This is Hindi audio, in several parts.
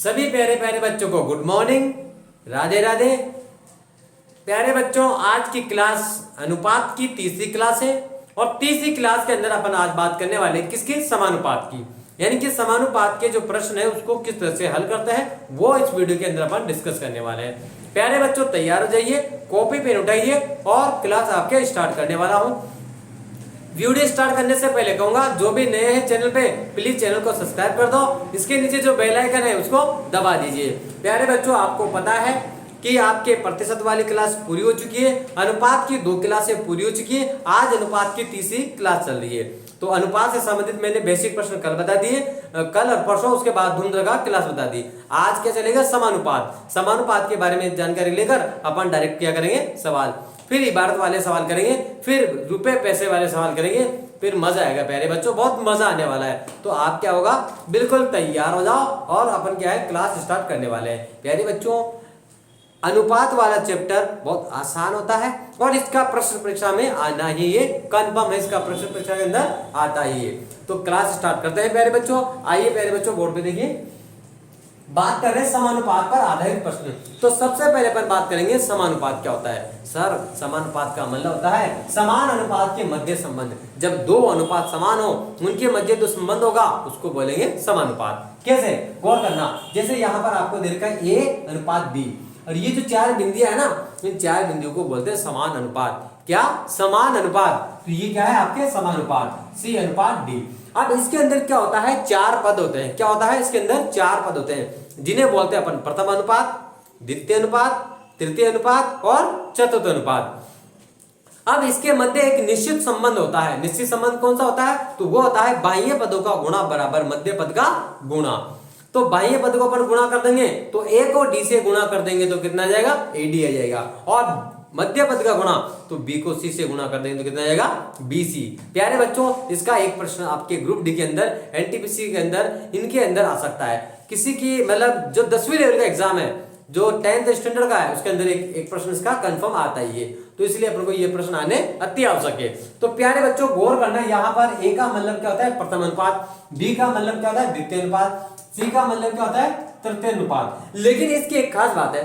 सभी प्यारे प्यारे बच्चों को गुड मॉर्निंग, राधे राधे। प्यारे बच्चों, आज की क्लास अनुपात की तीसरी क्लास है और तीसरी क्लास के अंदर अपन आज बात करने वाले किसकी, समानुपात की। यानी कि समानुपात के जो प्रश्न है उसको किस तरह से हल करते हैं वो इस वीडियो के अंदर अपन डिस्कस करने वाले हैं। प्यारे बच्चों तैयार हो जाइए, कॉपी पेन उठाइए और क्लास आपके स्टार्ट करने वाला हूं। वीडियो स्टार्ट करने से पहले कहूंगा जो भी नए हैं चैनल पे प्लीज चैनल को सब्सक्राइब कर दो, इसके नीचे जो बेल आइकन है उसको दबा दीजिए। प्यारे बच्चों, आपको पता है कि आपके प्रतिशत वाली क्लास पूरी हो चुकी है, अनुपात की 2 क्लासें पूरी हो चुकी है, आज अनुपात की तीसरी क्लास चल रही है। तो अनुपात से संबंधित मैंने बेसिक प्रश्न कल बता दिए, कल और परसों उसके बाद धूमधाम क्लास बता दी। आज क्या चलेगा, समानुपात। समानुपात के बारे में जानकारी लेकर अपन डायरेक्ट क्या करेंगे, सवाल, फिर इबारत वाले सवाल करेंगे, फिर रुपए पैसे वाले सवाल करेंगे, फिर मजा आएगा प्यारे बच्चों, बहुत मजा आने वाला है। तो आप क्या होगा, बिल्कुल तैयार हो जाओ और अपन क्या है क्लास स्टार्ट करने वाले हैं। प्यारे बच्चों, अनुपात वाला चैप्टर बहुत आसान होता है और इसका प्रश्न परीक्षा में आना ही ये कंफर्म है, इसका प्रश्न परीक्षा के अंदर आता ही है। तो क्लास स्टार्ट करते हैं प्यारे बच्चों। आइए प्यारे बच्चों, बोर्ड पे देखिए, बात कर रहे हैं समानुपात पर आधारित प्रश्न। तो सबसे पहले अपन बात करेंगे समानुपात क्या होता है। सर, समानुपात का मतलब होता है समान अनुपात के मध्य संबंध। जब दो अनुपात समान हो, उनके मध्य जो संबंध होगा उसको बोलेंगे समानुपात। कैसे, गौर करना, जैसे यहाँ पर आपको दे रखा है ए अनुपात बी, और ये जो 4 बिंदियां है ना, इन 4 बिंदुओं को बोलते हैं समान अनुपात। क्या, समान अनुपात। तो ये क्या है आपके समानुपात, सी अनुपात डी। अब इसके अंदर क्या होता है, 4 पद होते हैं। क्या होता है, इसके अंदर 4 पद होते हैं जिन्हें बोलते हैं अपन प्रथम अनुपात, द्वितीय अनुपात, तृतीय अनुपात और चतुर्थ अनुपात। अब इसके मध्य एक निश्चित संबंध होता है। निश्चित संबंध कौन सा होता है, तो वो होता है बाह्य पदों का गुणा बराबर मध्य पद का गुणा। तो बाह्य पद को अपन गुणा कर देंगे तो ए को डी से गुणा कर देंगे तो कितना आ जाएगा, एडी आ जाएगा, और मध्य पद का गुणा तो बी को सी से गुणा कर देंगे तो कितना आ जाएगा, बीसी। प्यारे बच्चों, इसका एक प्रश्न आपके ग्रुप डी के अंदर, एनटीपीसी के अंदर, इनके अंदर आ सकता है। किसी की मतलब जो 10वीं लेवल का एग्जाम है, जो 10th स्टैंडर्ड का है, उसके अंदर एक प्रश्न इसका कंफर्म आता ही है। तो इसलिए अपन को ये प्रश्न आने अति आवश्यक है। तो प्यारे बच्चों, गौर करना, यहाँ पर ए का मतलब क्या होता है, प्रथम अनुपात, बी का मतलब क्या होता है, द्वितीय अनुपात, सी का मतलब क्या होता है, तृतीय अनुपात। लेकिन इसकी एक खास बात है,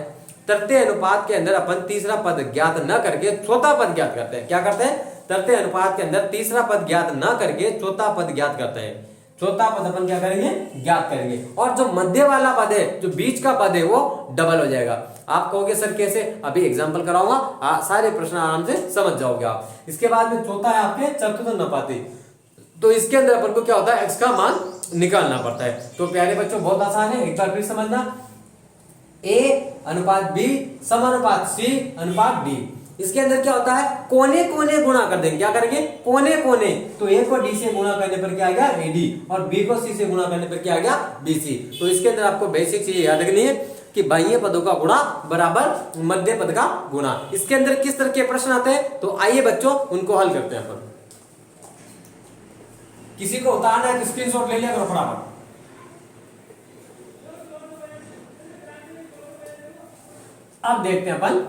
तृतीय अनुपात के अंदर अपन तीसरा पद ज्ञात न करके चौथा पद ज्ञात करते हैं। क्या करते हैं, तृतीय अनुपात के अंदर तीसरा पद ज्ञात न करके चौथा पद ज्ञात करते हैं। चौथा पद अपन क्या करेंगे, ज्ञात करेंगे, और जो मध्य वाला पद है, जो बीच का पद है, वो डबल हो जाएगा। आप कहोगे सर कैसे, अभी एग्जांपल कराऊंगा, सारे प्रश्न आराम से समझ जाओगे आप। इसके बाद में चौथा है आपके चतुर्थ अनुपाती। तो इसके अंदर अपन को क्या होता है, एक्स का मान निकालना पड़ता है। तो प्यारे बच्चों, बहुत आसान है, एक बार फिर समझना, ए अनुपात बी समानुपात सी अनुपात डी। इसके अंदर क्या होता है, कोने कोने गुणा कर देंगे। क्या करेंगे, कोने कोने। तो ए को डी से गुणा करने पर क्या आ गया, एडी, और बी को सी से गुणा करने पर क्या आ गया, बीसी। तो इसके अंदर आपको बेसिक चीज याद रखनी है कि बाह्य पदों का गुणा बराबर मध्य पद का गुणा। इसके अंदर किस तरह के प्रश्न आते हैं, तो आइए बच्चों उनको हल करते हैं अपन। किसी को उतारना है तो स्क्रीनशॉट ले लिया करो फटाफट। अब देखते हैं अपन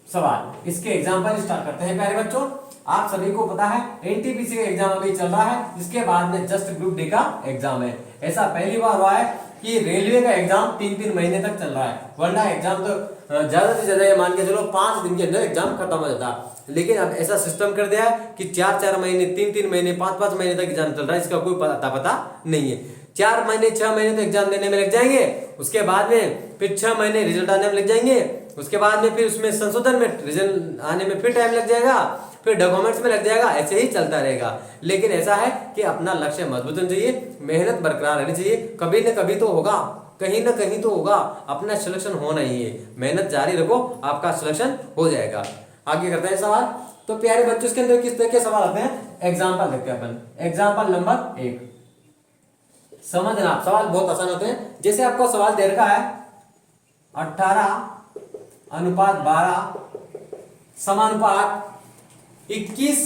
सवाल, इसके एग्जाम्पल स्टार्ट करते हैं। प्यारे बच्चों, आप सभी को पता है एनटीपीसी का एग्जाम अभी चल रहा है, इसके बाद में जस्ट ग्रुप डी का एग्जाम है। ऐसा पहली बार हुआ है कि रेलवे का एग्जाम 3-3 महीने तक चल रहा है, वरना एग्जाम तो ज्यादा से ज्यादा ये मान के चलो 5 दिन के अंदर एग्जाम खत्म हो जाता। लेकिन अब ऐसा सिस्टम कर दिया है कि 4-4 महीने, 3-3 महीने, 5-5 महीने तक एग्जाम चल रहा है, इसका कोई पता नहीं है। 4 महीने 6 महीने तो एग्जाम देने में लग जाएंगे, उसके बाद में फिर 6 महीने रिजल्ट आने में लग जाएंगे, उसके बाद में फिर उसमें संशोधन में रिजल्ट आने में फिर टाइम लग जाएगा, फिर डॉक्यूमेंट्स में लग जाएगा, ऐसे ही चलता रहेगा। लेकिन ऐसा है कि अपना लक्ष्य मजबूत होना चाहिए, मेहनत बरकरार रहनी चाहिए, कभी न कभी तो होगा, कहीं ना कहीं तो होगा, अपना सिलेक्शन होना ही है। मेहनत जारी रखो, आपका सिलेक्शन हो जाएगा। आगे करते हैं सवाल। तो प्यारे बच्चों, इसके अंदर किस तरह के सवाल आते हैं, एग्जाम्पल देखते हैं अपन। एग्जाम्पल नंबर 1, समझना, सवाल बहुत आसान होते हैं। जैसे आपको सवाल दे रखा है 18 अनुपात 12 समानुपात 21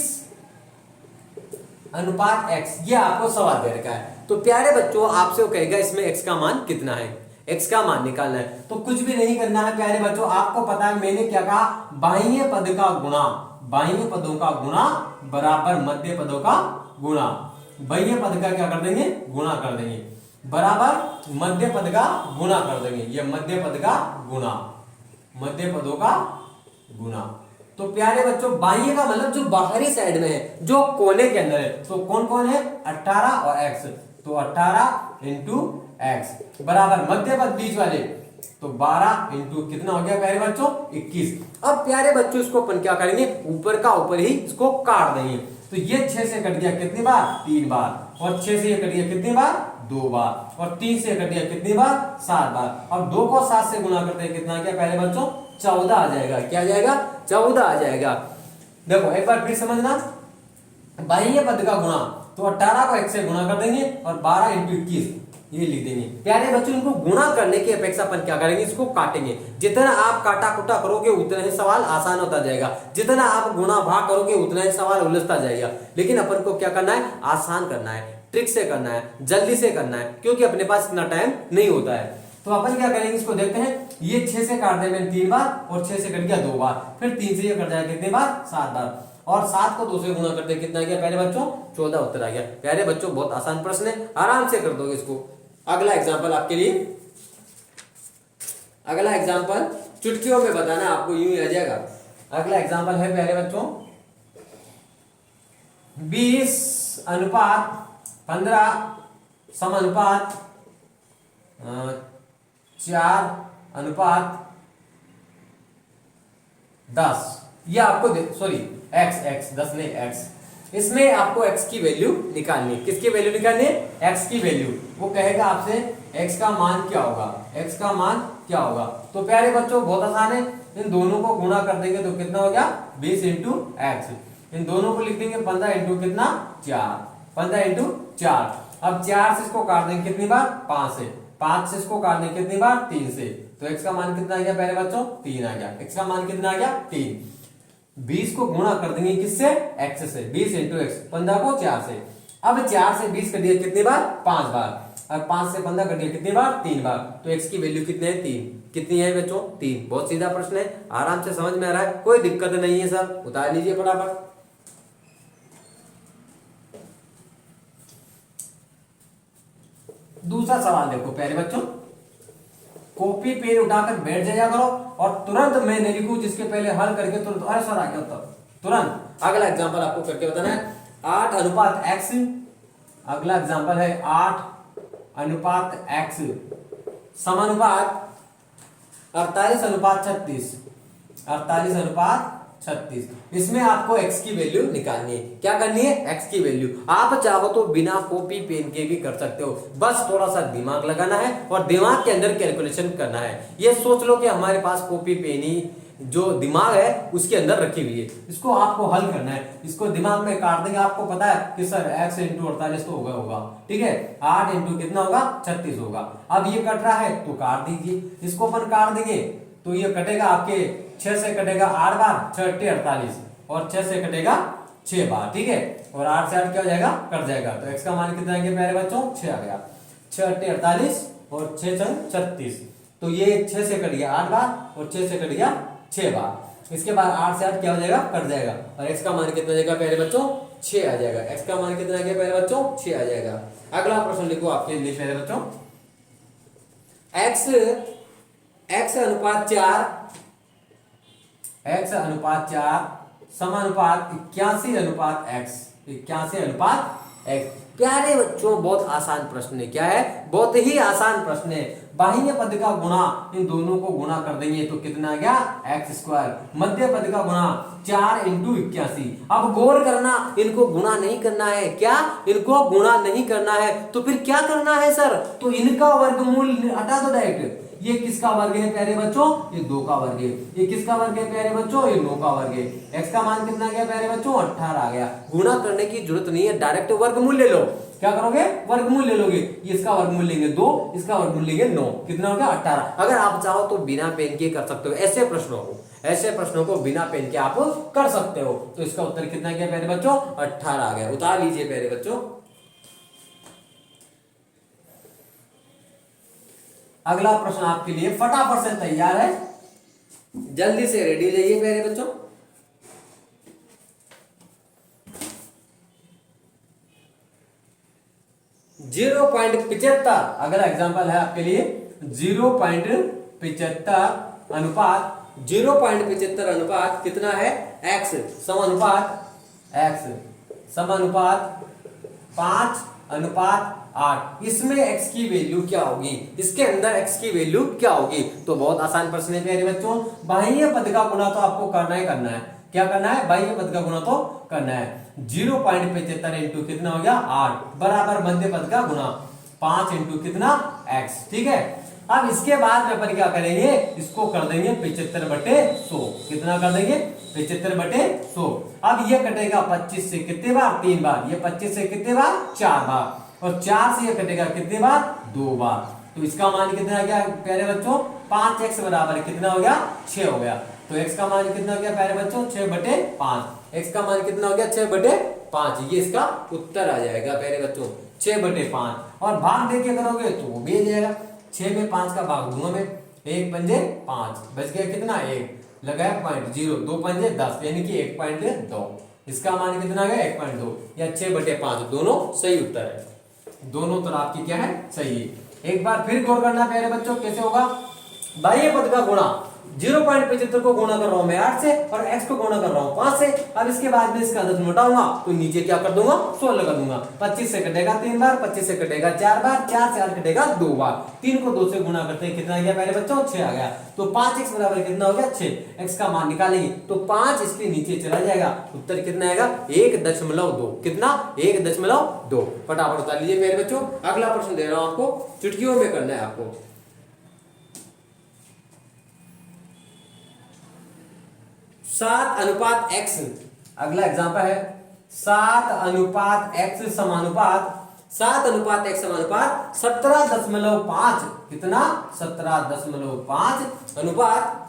अनुपात x, ये आपको सवाल दे रखा है। तो प्यारे बच्चों, आपसे वो कहेगा इसमें x का मान कितना है, x का मान निकालना है। तो कुछ भी नहीं करना है प्यारे बच्चों, आपको पता है मैंने क्या कहा, बाह्य पद का गुणा, बाह्य पदों का गुणा बराबर मध्य पदों का गुणा। बाह्य पद का क्या कर देंगे, गुणा कर देंगे। बराबर मध्य पद का गुणा कर देंगे। ये मध्य पद का गुणा, मध्य पदों का गुणा। तो प्यारे बच्चों बाह्य का मतलब जो बाहरी साइड में है, जो कोने के अंदर है, तो कौन कौन है 18 और x, तो 18 इंटू एक्स बराबर मध्य पद बीच वाले, तो 12 इंटू कितना हो गया प्यारे बच्चों 21। अब प्यारे बच्चों इसको अपन क्या करेंगे, ऊपर का ऊपर ही इसको काट देंगे। तो ये 6 से कट गया कितनी बार 3 बार, और 6 से ये कट गया कितनी बार 2 बार, और 3 से कट गया कितनी बार 7 बार। अब 2 को 7 से गुणा करते हैं कितना क्या प्यारे बच्चों 14 आ जाएगा। क्या आ जाएगा 14 आ जाएगा। देखो एक बार फिर समझना, बाह्य पद का गुणा, तो 18 को 1 से गुणा कर देंगे और 12 इंटू 21 ये लिख देंगे। प्यारे बच्चों इनको गुणा करने की अपेक्षा अपन क्या करेंगे, इसको काटेंगे। जितना आप काटा कुटा करोगे उतना ही सवाल आसान होता जाएगा, जितना आप गुणा भाग करोगे उतना ही सवाल उलझता जाएगा। लेकिन अपन को क्या करना है, आसान करना है, ट्रिक से करना है, जल्दी से करना है, क्योंकि अपने पास इतना टाइम नहीं होता है। तो अपन क्या करेंगे, इसको देखते हैं। ये 6 से काट देंगे 3 बार, और 6 से कट गया 2 बार, फिर 3 से ये कट जाएगा कितनी बार 7 बार, और 7 को 2 से गुणा करते कितना गया प्यारे बच्चों 14 उत्तर आ गया। प्यारे बच्चों बहुत आसान प्रश्न है, आराम से कर दोगे इसको। अगला एग्जांपल आपके लिए, अगला एग्जांपल चुटकियों में बताना, आपको यूं ही आ जाएगा। अगला एग्जांपल है प्यारे बच्चों 20:15 समानुपात 4:10। ये आपको सॉरी x 10 नहीं x, इसमें आपको x की वैल्यू निकालनी है। किसकी वैल्यू निकालनी है, x की वैल्यू। वो कहेगा आपसे x का मान क्या होगा, x का मान क्या होगा। तो प्यारे बच्चों बहुत आसान है, इन दोनों को गुणा कर देंगे तो कितना हो गया 20 इंटू एक्स, इन दोनों को लिख देंगे 15 इंटू कितना 4, 15 इंटू 4। अब 4 से इसको काट देंगे कितनी बार 5 से, 5 से इसको काट देंगे कितनी बार 3 से, तो x का मान कितना आ गया प्यारे बच्चों 3 आ गया। x का मान कितना आ गया 3। 20 को गुणा कर देंगे किससे x से, 20 इंटू एक्स, 15 को 4 से। अब 4 से 20 कर दिया कितनी बार 5 बार, और 5 से 15 कर दिया कितनी बार 3 बार, तो x की वैल्यू कितने है 3। कितनी है बच्चों 3। बहुत सीधा प्रश्न है, आराम से समझ में आ रहा है, कोई दिक्कत नहीं है सर, उतार लीजिए फटाफट। दूसरा सवाल देखो प्यारे बच्चों, कॉपी पेन उठाकर बैठ जाया करो और तुरंत मैं नहीं लिखूं जिसके पहले हल करके तुरंत अरे सर आ गया उत्तर तुरंत। अगला एग्जांपल आपको करके बताना है 8:x। अगला एग्जांपल है 8:x समानुपात 48:36, 48:36। इसमें आपको x की वैल्यू निकालनी है। क्या करनी है, x की वैल्यू। आप चाहो तो बिना कॉपी पेन के भी कर सकते हो, बस थोड़ा सा दिमाग लगाना है और दिमाग के अंदर कैलकुलेशन करना है। ये सोच लो कि हमारे पास कॉपी पेन ही जो दिमाग है उसके अंदर रखी हुई है, इसको आपको हल करना है। इसको दिमाग में काट देंगे, आपको पता है कि सर x इंटू 48 तो होगा, ठीक है 8 इंटू कितना होगा 36 होगा। अब ये कट रहा है तो काट दीजिए, इसको अपन काट देंगे तो ये कटेगा आपके 6 से कटेगा 8 बार, 6 8 48, और 6 से कटेगा 6 बार, ठीक है, और 8 से 8 क्या हो जाएगा कट जाएगा। तो x का मान कितना आ गया प्यारे बच्चों 6 आ गया। 6 8 48 और 6 6 36, तो ये 6 से कट गया 8 बार और 6 से कट गया 6 बार। इसके बाद 8 से 8 क्या हो जाएगा कट जाएगा, और x का मान कितना आ जाएगा प्यारे बच्चों 6 आ जाएगा। x का मान कितना आ गया प्यारे बच्चों 6 आ जाएगा। अगला प्रश्न लिखो आपके लिए प्यारे बच्चों, x/4 समानुपात 81/x, 81/x। प्यारे बच्चों बहुत आसान प्रश्न है। क्या है, बहुत ही आसान प्रश्न है। बाह्य पद का गुणा, इन दोनों को गुणा कर देंगे तो कितना आ गया x²। मध्य पद का गुणा 4 इंटू 81। अब गौर करना, इनको गुणा नहीं करना है, क्या इनको गुणा नहीं करना है, तो फिर क्या करना है सर, तो इनका वर्गमूल हटा दो डायरेक्ट। ये किसका वर्ग है प्यारे बच्चों, ये 2 का वर्ग है। ये किसका वर्ग है प्यारे बच्चों, ये 9 का वर्ग है। x का मान कितना गया प्यारे बच्चों 18 आ गया। गुणा करने की जरूरत नहीं है, डायरेक्ट वर्गमूल ले लो। क्या करोगे, वर्गमूल ले लोगे। ये इसका वर्गमूल लेंगे 2, इसका वर्गमूल लेंगे 9, कितना हो गया 18। अगर आप चाहो तो बिना पेन के कर सकते हो, ऐसे प्रश्नों को बिना पेन के आप कर सकते हो। तो इसका उत्तर कितना गया प्यारे बच्चों 18 आ गया। उतार लीजिए प्यारे बच्चों। अगला प्रश्न आपके लिए फटाफट से तैयार है, जल्दी से रेडी रहिए प्यारे बच्चों। 0.75, अगला एग्जांपल है आपके लिए 0.75 अनुपात 0.75 अनुपात कितना है x समानुपात 5:8। इसमें x की वैल्यू क्या होगी, इसके अंदर x की वैल्यू क्या होगी? तो बहुत आसान प्रश्न है प्यारे बच्चों। बाह्य पद का गुणा तो आपको करना ही करना है। क्या करना है? बाह्य पद का गुणा तो करना है। 0.75 इंटू कितना हो गया 8 बराबर मध्य पद का गुणा 5 इंटू कितना x। ठीक है, अब इसके बाद में अपन क्या करेंगे, इसको कर देंगे 75/100। कितना कर देंगे? 75/100। अब ये कटेगा 25 से कितने बार? 3 बार। ये 25 से कितने बार? 4 बार। और 4 से ये कटेगा कितने बार? 2 बार। तो इसका मान कितना आ गया प्यारे बच्चों? 5x बराबर कितना हो गया? 6 हो गया। तो x का मान कितना हो गया प्यारे बच्चों? 6/5। x का मान कितना हो गया? 6/5। ये इसका उत्तर आ जाएगा प्यारे बच्चों, 6/5। और भाग देके करोगे तो वो भी आ जाएगा। 6 में 5 का भाग दूंगा मैं, 1 पंजे 5, बच गया कितना? 1 लगाया 0.0, 2 पंजे 10 यानी कि 1.2। इसका मान कितना आ गया? 1.2 या 6/5। दोनों सही उत्तर है, दोनों तरह आपकी क्या है? सही है। एक बार फिर गौर करना प्यारे बच्चों, कैसे होगा? बाह्य पद का गुणा 0.75 को गुणा कर रहा हूं मैं 8 से और x को गुणा कर रहा हूं 5 से। अब इसके बाद में इसका आदत घटाऊंगा तो नीचे क्या कर दूंगा? 16 लगा दूंगा। 25 से कटेगा 3 बार, 25 से कटेगा 4 बार, 4 से 8 कटेगा 2 बार। 3 को 2 से गुणा करते हैं कितना आ गया प्यारे बच्चों? 6 आ गया। तो 5x बराबर कितना हो गया? 6। x का मान निकालेंगे तो 5 इसके नीचे चला जाएगा। उत्तर कितना आएगा? 1.2। कितना? 1.2। फटाफट उतार लीजिए प्यारे बच्चों। अगला प्रश्न दे रहा हूं आपको, चुटकियों में करना है आपको। 7:x। अगला एग्जांपल है 7:x समानुपात 7:x समानुपात 17.5। कितना? 17.5 अनुपात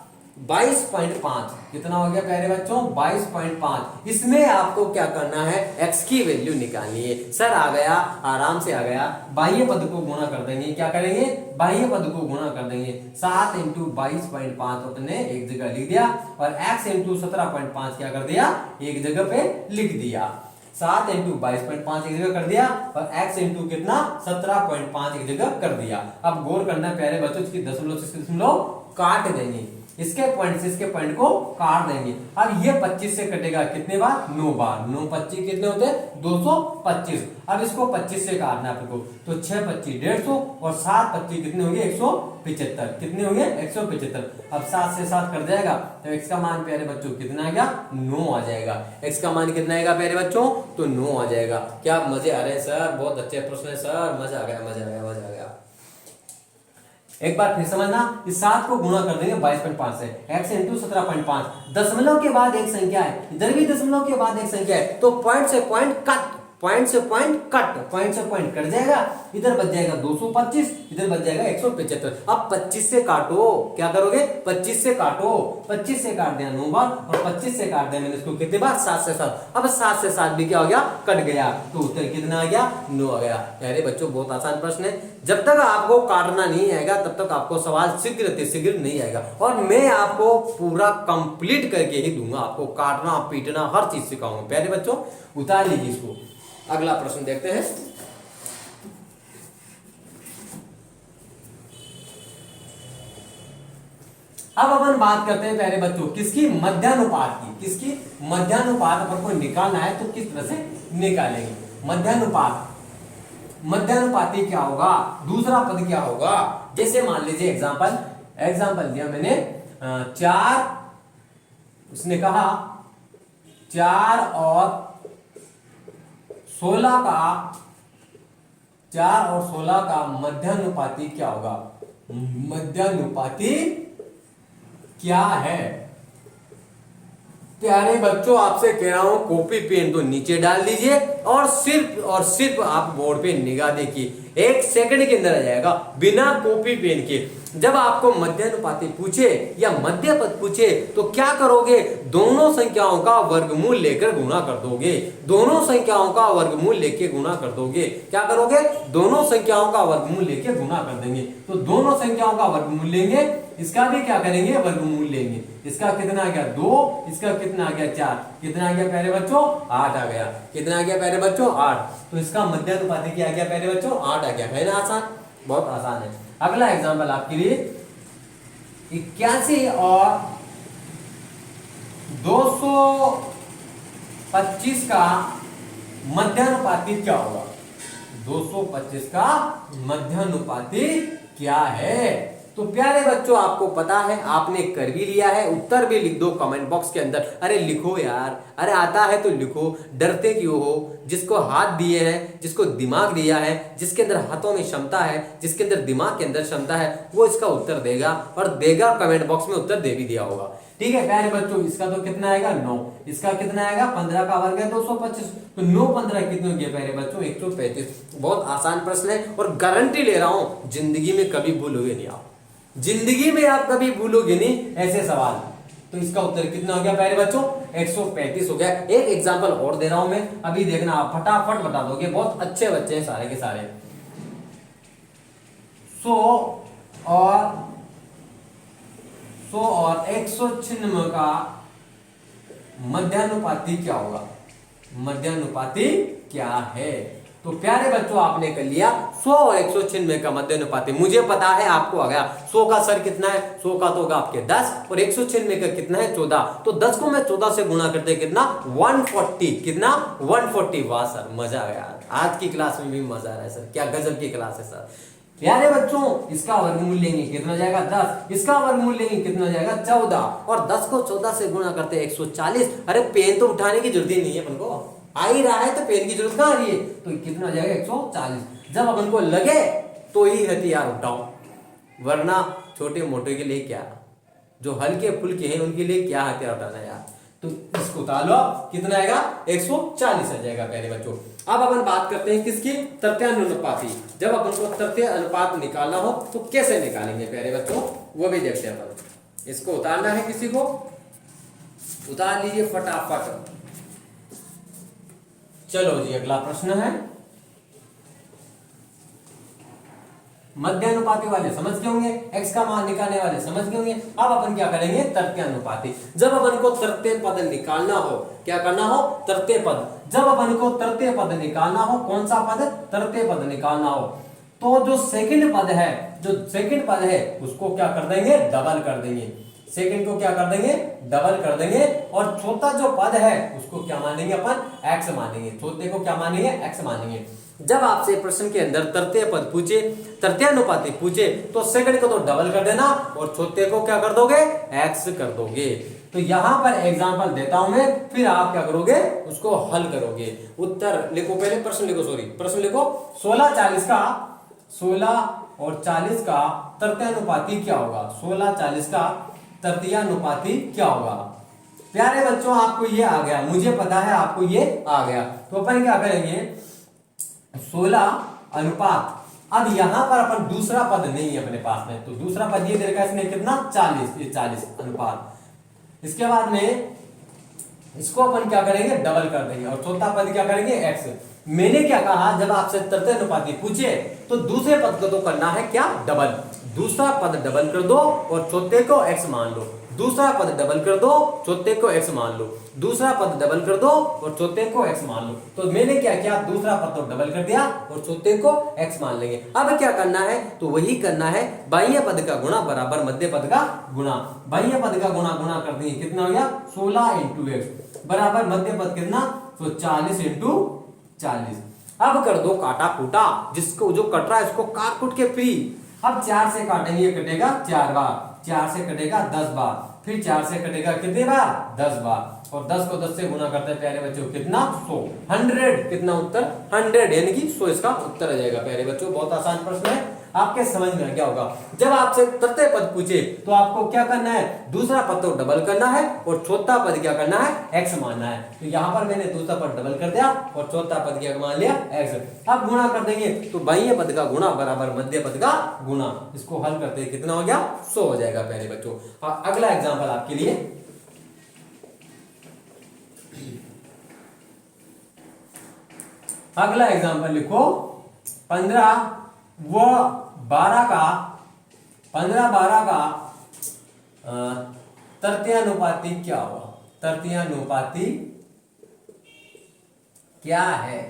22.5। कितना हो गया प्यारे बच्चों? 22.5। इसमें आपको क्या करना है? x की वैल्यू निकालनी है। सर आ गया, आराम से आ गया। बाह्य पद को गुणा कर देंगे। क्या करेंगे? बाह्य पद को गुणा कर देंगे। 7 इंटू 22.5 अपने एक जगह लिख दिया और x इंटू 17.5 क्या कर दिया? एक जगह पे लिख दिया। 7 इंटू 22.5 एक जगह कर दिया और x इंटू कितना? 17.5 एक जगह कर दिया। अब गौर करना प्यारे बच्चों, इसकी दशमलव से दशमलव काट देंगे। इसके पॉइंट से इसके पॉइंट को काट देंगे। अब ये 25 से कटेगा कितने बार? 9 बार। 9 25 कितने होते हैं? 225। अब इसको 25 से काटना है आपको, तो 6 25 150 और 7 25 कितने होंगे? 175। कितने होंगे? 175। अब 7 से 7 कर जाएगा तो x का मान प्यारे बच्चों कितना आ गया? 9 आ जाएगा। x का मान कितना आएगा प्यारे बच्चों? तो 9 आ जाएगा। क्या मजे आ रहे हैं सर? बहुत अच्छे प्रश्न है सर, मजा आ गया, मजा आ गया, मजा आ गया। एक बार फिर समझना, इस 7 को गुणा कर देंगे 22.5 से। x into 17.5। दशमलव के बाद एक संख्या है, इधर भी दशमलव के बाद एक संख्या है, तो पॉइंट से पॉइंट कट, पॉइंट से पॉइंट कट, पॉइंट से पॉइंट कट जाएगा। इधर बच जाएगा 225, इधर बच जाएगा 175। अब 25 से काटो। क्या करोगे? 25 से काटो। 25 से काट दिया 9 बार और 25 से काट दिया मैंने इसको कितने बार? 7 से 7। अब 7 से 7 भी क्या हो गया? कट गया। तो उत्तर कितना आ गया? 9 आ गया। अरे बच्चों बहुत आसान प्रश्न है। जब तक आपको काटना नहीं आएगा तब तक आपको सवाल शीघ्र नहीं आएगा। और मैं आपको पूरा कंप्लीट करके ही दूंगा। आपको काटना पीटना हर चीज सिखाऊंगा प्यारे बच्चों। उतार लीजिए इसको। अगला प्रश्न देखते हैं। अब अपन बात करते हैं प्यारे बच्चों किसकी? मध्यानुपात की। किसकी? मध्यानुपात अपन को निकालना है तो किस तरह से निकालेंगे? मध्यानुपात, मध्यानुपाती क्या होगा? दूसरा पद क्या होगा? जैसे मान लीजिए एग्जांपल दिया मैंने 4, उसने कहा 4 और 16 का मध्यानुपाती क्या होगा? मध्यानुपाती क्या है? प्यारे बच्चों आपसे कह रहा हूं कॉपी पेन तो नीचे डाल दीजिए और सिर्फ आप बोर्ड पे निगाह देखिए। 1 सेकंड के अंदर आ जाएगा बिना कॉपी पेन के। जब आपको मध्यानुपाती पूछे या मध्य पद पूछे तो क्या करोगे? दोनों संख्याओं का वर्गमूल लेकर गुणा कर दोगे। दोनों संख्याओं का वर्गमूल लेके गुणा कर दोगे। क्या करोगे? दोनों संख्याओं का वर्गमूल लेके गुणा कर देंगे। तो दोनों संख्याओं का वर्गमूल लेंगे, इसका भी क्या करेंगे? वर्गमूल लेंगे। इसका कितना आ गया 2, इसका कितना आ गया 4, कितना आ गया प्यारे बच्चों 8 आ गया, कितना आ गया प्यारे बच्चों 8। तो इसका मध्यानुपाती क्या आ गया प्यारे बच्चों 8 आ गया, है ना आसान, बहुत आसान है। अगला एग्जाम्पल आपके लिए 81 और 225 का मध्यानुपाती क्या होगा, 225 का मध्यानुपाती क्या है। तो प्यारे बच्चों आपको पता है, आपने कर भी लिया है, उत्तर भी लिख दो कमेंट बॉक्स के अंदर। अरे लिखो यार, अरे आता है तो लिखो, डरते क्यों हो। जिसको हाथ दिए हैं, जिसको दिमाग दिया है, जिसके अंदर हाथों में क्षमता है, जिसके अंदर दिमाग के अंदर क्षमता है, वो इसका उत्तर देगा, और देगा कमेंट बॉक्स में उत्तर दे भी दिया होगा। ठीक है प्यारे बच्चों, इसका तो कितना आएगा 9, इसका कितना आएगा 15 का वर्ग है 225, तो 9 15 कितने हो गए प्यारे बच्चों 135। बहुत आसान प्रश्न है, और गारंटी ले रहा हूं जिंदगी में कभी भूलोगे नहीं आप, जिंदगी में आप कभी भूलोगे नहीं ऐसे सवाल। तो इसका उत्तर कितना हो गया प्यारे बच्चों 135 हो गया। एक एग्जांपल और दे रहा हूं मैं, अभी देखना आप फटाफट बता दोगे, बहुत अच्छे बच्चे हैं सारे के सारे। 100 और 196 का मध्यानुपाती क्या होगा, मध्यानुपाती क्या है। तो प्यारे बच्चों आपने कर लिया 100 और 196 का मध्यानुपाती, मुझे पता है आपको आ गया। 100 का सर कितना है, 100 का तो होगा आपके 10, और 196 का कितना है 14, तो 10 को मैं 14 से गुणा करते कितना 140, कितना 140। वाह सर मजा आ गया, आज की क्लास में भी मजा आ रहा है सर, क्या गजब की क्लास है सर। प्यारे बच्चों इसका वर्गमूल लेंगे कितना जाएगा 10, इसका वर्गमूल लेंगे कितना जाएगा 14, और 10 को 14 से गुणा करते 140। अरे पेन तो उठाने की जरूरत ही नहीं है अपन को, आ ही रहा है तो पेन की जरूरत कहां आ रही है, तो कितना जाएगा 140। जब अपन को लगे तो ही हथियार उठाओ, वरना छोटे मोटे के लिए क्या, जो हल्के फुल्के हैं उनके लिए क्या हथियार उठाना यार। तो इसको उतार लो, कितना आएगा 140 आ जाएगा प्यारे बच्चों। अब अपन बात करते हैं किसकी, तृतीयानुपाती। जब अपन को तृतीय अनुपात निकालना हो तो कैसे निकालेंगे प्यारे बच्चों, वो भी देखते हैं अपन। इसको उतारना है, किसी को उतार लीजिए फटाफट। चलो जी अगला प्रश्न है, मध्यानुपाती वाले समझ गए होंगे, x का मान निकालने वाले समझ गए होंगे। अब अपन क्या करेंगे तृतीयानुपाती। जब अपन को तृतीय पद निकालना हो, क्या करना हो तृतीय पद, जब अपन को तृतीय पद निकालना हो, कौन सा पद तृतीय पद निकालना हो, तो जो सेकंड पद है, जो सेकंड पद है उसको क्या कर देंगे डबल कर देंगे, सेकंड को क्या कर देंगे डबल कर देंगे, और चौथा जो पद है उसको क्या मानेंगे अपन x मानेंगे, चौथे को क्या मानेंगे x मानेंगे। जब आपसे प्रश्न के अंदर तृतीय पद पूछे, तृतीयानुपाती पूछे, तो सेकंड को तो डबल कर देना और चौथे को क्या कर दोगे x कर दोगे। तो यहां पर एग्जांपल देता हूं मैं, फिर आप क्या करोगे उसको हल करोगे। उत्तर लिखो, पहले प्रश्न लिखो, सॉरी प्रश्न लिखो। 16 और 40 का तृतीयानुपाती क्या होगा, 16 40 का तृतीयानुपाती क्या होगा। प्यारे बच्चों आपको ये आ गया, मुझे पता है आपको ये आ गया। तो अपन क्या करेंगे 16 अनुपात, अब यहां पर अपन दूसरा पद नहीं है अपने पास में, तो दूसरा पद ये दे रखा है इसने कितना 40, ये 40 अनुपात। इसके बाद में इसको अपन क्या करेंगे डबल कर देंगे, और चौथा पद क्या करेंगे x। मैंने क्या कहा, जब आपसे तृतीयानुपाती पूछे तो दूसरे पद को तो करना है क्या डबल, दूसरा पद डबल कर दो और चौथे को x मान लो, दूसरा पद डबल कर दो चौथे को x मान लो, दूसरा पद डबल कर दो और चौथे को x मान लो। तो मैंने क्या किया, दूसरा पद तो डबल कर दिया और चौथे को x मान लेंगे। अब क्या करना है, तो वही करना है, बाह्य पद का गुणा बराबर मध्य पद का गुणा, बाह्य पद का गुणा गुणा कर देंगे, कितना हो गया 16 × x बराबर मध्य पद कितना, तो 40 × 40। अब कर दो काटा कूटा, जिसको जो कट रहा है उसको काट कूट के फ्री। अब 4 से काटेंगे, कटेगा 4 बार, 4 से कटेगा 10 बार, फिर 4 से कटेगा कितने बार 10 बार, और 10 को 10 से गुणा करते हैं प्यारे बच्चों कितना 100, 100 कितना उत्तर 100, यानी कि 100 इसका उत्तर आ जाएगा प्यारे बच्चों। बहुत आसान प्रश्न है, आपके समझ में क्या होगा। जब आपसे तृतीय पद पूछे तो आपको क्या करना है, दूसरा पद तो डबल करना है और चौथा पद क्या करना है x मानना है। तो यहां पर मैंने दूसरा पद डबल कर दिया और चौथा पद क्या मान लिया x। अब गुणा कर देंगे, तो बाह्य पद का गुणा बराबर मध्य पद का गुणा, इसको हल करते हैं कितना हो गया 100 हो जाएगा प्यारे बच्चों। अगला एग्जाम्पल आपके लिए, अगला एग्जाम्पल लिखो 15 व 12 का तृतीयानुपाती क्या हुआ? तृतीयानुपाती क्या है?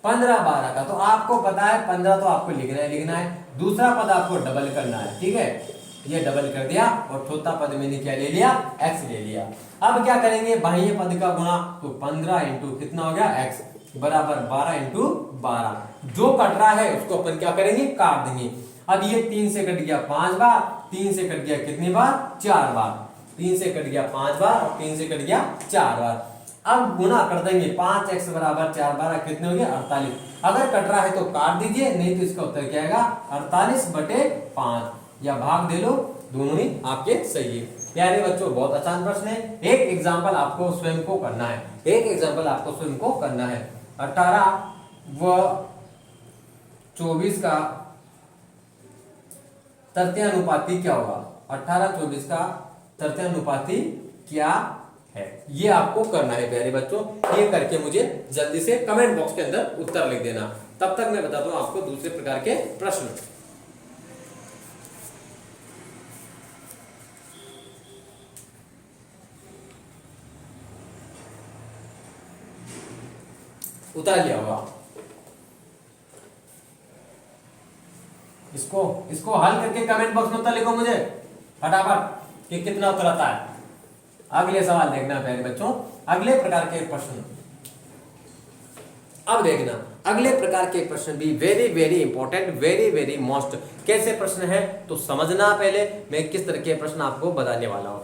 15-12 का। तो आपको पता है 15 तो आपको लिखना है। दूसरा पद आपको डबल करना है, ठीक है। ये डबल कर दिया और चौथा पद मैंने क्या ले लिया? x ले लिया। अब क्या करेंगे? बाह्य पद का गुणा, तो 15 इंटू कितना हो गया? x बराबर 12 इंटू 12। जो कट रहा है उसको अपन क्या करेंगे? काट देंगे। अब ये 3 से कट गया 5 बार, 3 से कट गया कितनी बार? 4 बार। 3 से कट गया 5 बार और 3 से कट गया 4 बार। अब गुणा कर देंगे, 5x बराबर 4 बार कितने हो गए? 48। अगर कट रहा है तो काट दीजिए, नहीं तो इसका उत्तर क्या आएगा? 48/5, या भाग दे लो, दोनों ही आपके सही है। प्यारे बच्चों, बहुत आसान प्रश्न है। एक एग्जाम्पल आपको स्वयं को करना है, 18 व 24 का तृतीयानुपाती क्या होगा? 18-24 का तृतीयानुपाती क्या है, ये आपको करना है प्यारे बच्चों। ये करके मुझे जल्दी से कमेंट बॉक्स के अंदर उत्तर लिख देना। तब तक मैं बताता हूं आपको दूसरे प्रकार के प्रश्न। उतार लिया होगा इसको हल करके कमेंट बॉक्स में उत्तर लिखो मुझे फटाफट कि कितना उत्तर आता है। अगले सवाल देखना प्यारे बच्चों, अगले प्रकार के प्रश्न। अब देखना अगले प्रकार के प्रश्न भी very very important, very very most. कैसे प्रश्न है तो समझना। पहले मैं किस तरह के प्रश्न आपको बताने वाला हूं।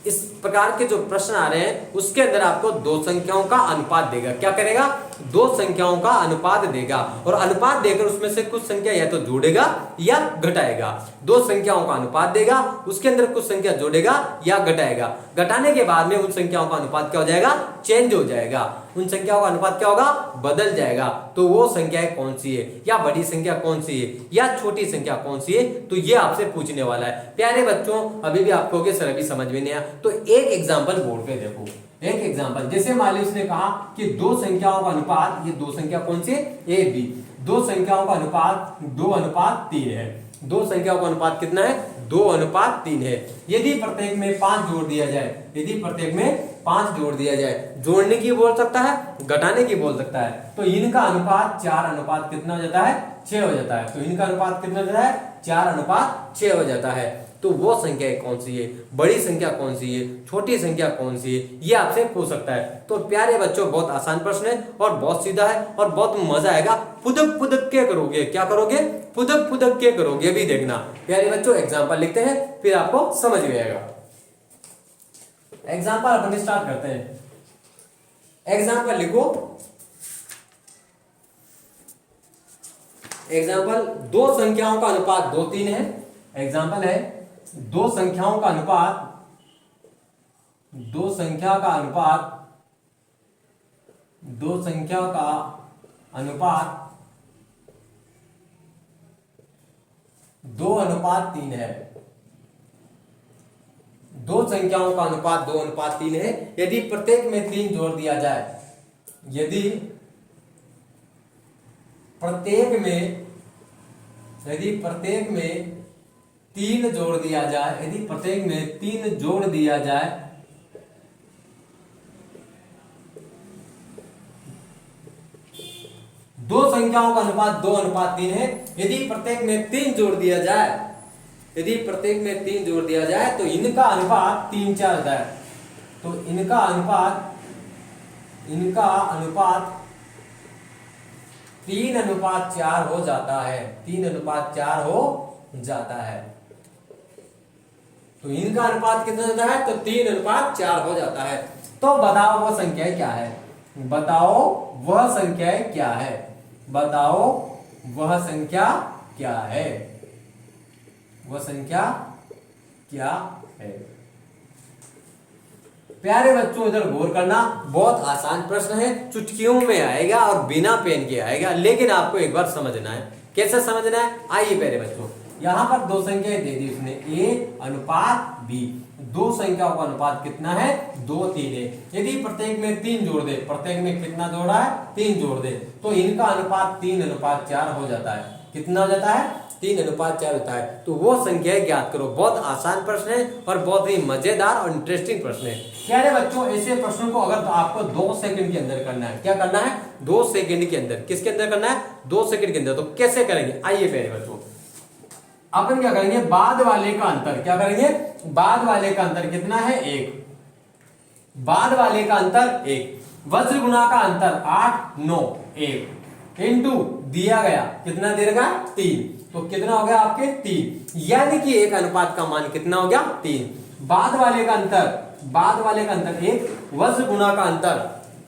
इस प्रकार के जो प्रश्न आ रहे हैं उसके अंदर आपको दो संख्याओं का अनुपात देगा। क्या करेगा? दो संख्याओं का अनुपात देगा, और अनुपात देकर उसमें से कुछ संख्या या तो जोड़ेगा या घटाएगा। दो संख्याओं का अनुपात देगा, उसके अंदर कुछ संख्या जोड़ेगा या घटाएगा। घटाने के बाद में उन संख्याओं का अनुपात क्या हो जाएगा? चेंज हो जाएगा। उन संख्याओं का अनुपात क्या होगा? बदल जाएगा। तो वो संख्या कौन सी है, या बड़ी संख्या कौन सी है, या छोटी संख्या कौन सी है, तो ये आपसे पूछने वाला है। प्यारे बच्चों, अभी भी आप कहोगे सर अभी समझ में नहीं आया, तो एक एग्जांपल बोर्ड पे देखो। एक एग्जांपल, जैसे मान लो उसने कहा कि दो संख्याओं का अनुपात, ये दो संख्या कौन सी है? A B. दो संख्याओं का अनुपात 2:3 है। दो संख्याओं का अनुपात कितना है? 2:3 है। यदि प्रत्येक में 5 जोड़ दिया जाए, यदि प्रत्येक में 5 जोड़ दिया जाए, जोड़ने की बोल सकता है, घटाने की बोल सकता है, तो इनका अनुपात 4 कितना हो जाता है? 6 हो जाता है। तो इनका अनुपात कितना हो जाता है? 4:6 हो जाता है। तो वो संख्या कौन सी है, बड़ी संख्या कौन सी है, छोटी संख्या कौन सी है, ये आपसे पूछ सकता है। तो प्यारे बच्चों, बहुत आसान प्रश्न है और बहुत सीधा है और बहुत मजा आएगा। फुदक फुदक के करोगे। क्या करोगे? फुदक फुदक के करोगे। भी देखना प्यारे बच्चों, एग्जाम्पल लिखते हैं फिर आपको समझ में आएगा। एग्जाम्पल अपन स्टार्ट करते हैं। एग्जाम्पल लिखो। एग्जाम्पल, दो संख्याओं का अनुपात 2-3 है। एग्जाम्पल है दो संख्याओं का अनुपात, दो संख्या का अनुपात 2:3 है। दो संख्याओं का अनुपात 2:3 है। यदि प्रत्येक में 3 जोड़ दिया जाए, यदि प्रत्येक में 3 जोड़ दिया जाए, यदि प्रत्येक में 3 जोड़ दिया जाए, दो संख्याओं का अनुपात 2:3 है। यदि प्रत्येक में 3 जोड़ दिया जाए, यदि प्रत्येक में 3 जोड़ दिया जाए, तो इनका अनुपात 3-4 होता है। तो इनका अनुपात 3:4 हो जाता है। 3:4 हो जाता है। तो इनका अनुपात कितना होता है? तो 3:4 हो जाता है। तो बताओ वह संख्या क्या है? बताओ वह संख्या क्या है? बताओ वह संख्या क्या है? वह संख्या क्या है? प्यारे बच्चों, इधर गौर करना। बहुत आसान प्रश्न है, चुटकियों में आएगा और बिना पेन के आएगा, लेकिन आपको एक बार समझना है। कैसे समझना है? आइए प्यारे बच्चों, यहां पर दो संख्याएं दे दी उसने, A अनुपात B। दो संख्याओं का अनुपात कितना है? 2-3 है। यदि प्रत्येक में 3 जोड़ दे, प्रत्येक में कितना जोड़ा है? 3 जोड़ दे, तो इनका अनुपात 3:4 हो जाता है। कितना हो जाता है? 3:4 होता है, तो वो संख्या ज्ञात करो। बहुत आसान प्रश्न है और बहुत ही मजेदार और इंटरेस्टिंग प्रश्न है। प्यारे बच्चों, ऐसे प्रश्नों को अगर आपको 2 सेकंड के अंदर करना है, क्या करना है 2 सेकंड के अंदर, किसके अंदर करना है 2 सेकंड के अंदर, तो कैसे करेंगे आइए प्यारे बच्चों, अपन क्या करेंगे, बाद वाले का अंतर, क्या करेंगे, बाद वाले का अंतर कितना है 1, बाद वाले का अंतर 1, वज्र गुणा का अंतर 8 9 1 इंटू दिया गया कितना दे रहा 3, तो कितना हो गया आपके 3, यानी कि एक अनुपात का मान कितना हो गया 3, बाद वाले का अंतर, बाद वाले का अंतर 1, वज्र गुणा का अंतर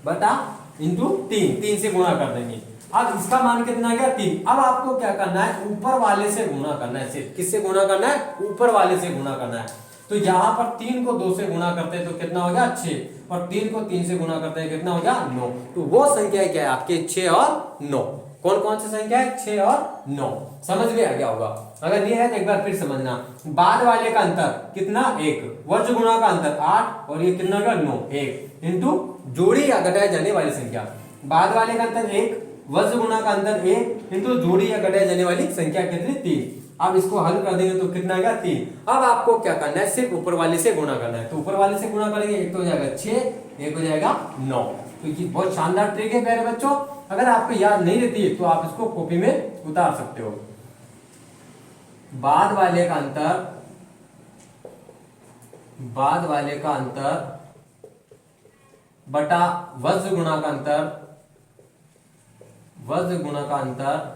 बटा इंटू 3 से गुणा कर देंगे। अब इसका मान कितना आ गया 3। अब आपको क्या करना है, ऊपर वाले से गुणा करना है, सिर्फ किससे गुणा करना है, ऊपर वाले से गुणा करना है। तो यहाँ पर 3 को 2 से गुणा करते हैं तो कितना हो गया 6, और 3 को 3 से गुणा करते हैं कितना हो गया 9। तो वो संख्या क्या है आपके 6 और 9। कौन कौन सी संख्या है 6 और 9, समझ में आ गया होगा। अगर ये है तो एक बार फिर समझना, बाद वाले का अंतर कितना 1, वज्र गुणा का अंतर 8 और ये कितना होगा 9 1 इंटू जोड़ी या घटाए जाने वाली संख्या, बाद वाले का अंतर 1, वज्र गुणा का अंतर 1 इंटू जोड़ी या घटाए जाने वाली संख्या कितनी 3। अब इसको हल कर देंगे तो कितना आएगा 3। अब आपको क्या करना है, सिर्फ ऊपर वाले से गुणा करना है, तो ऊपर वाले से गुणा करेंगे, एक तो हो जाएगा 6, एक हो जाएगा 9। तो ये बहुत शानदार ट्रिक है प्यारे बच्चों, अगर आपको याद नहीं रहती है तो आप इसको कॉपी में उतार सकते हो। बाद वाले का अंतर, बाद वाले का अंतर बटा वज्र गुणा का अंतर, वज्र गुणा का अंतर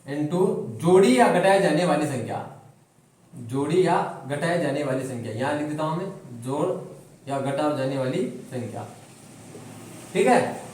इनटू जोड़ी या घटाए जाने वाली संख्या, जोड़ी या घटाए जाने वाली संख्या, यहां लिख देता हूं मैं, जोड़ या घटा जाने वाली संख्या, ठीक है।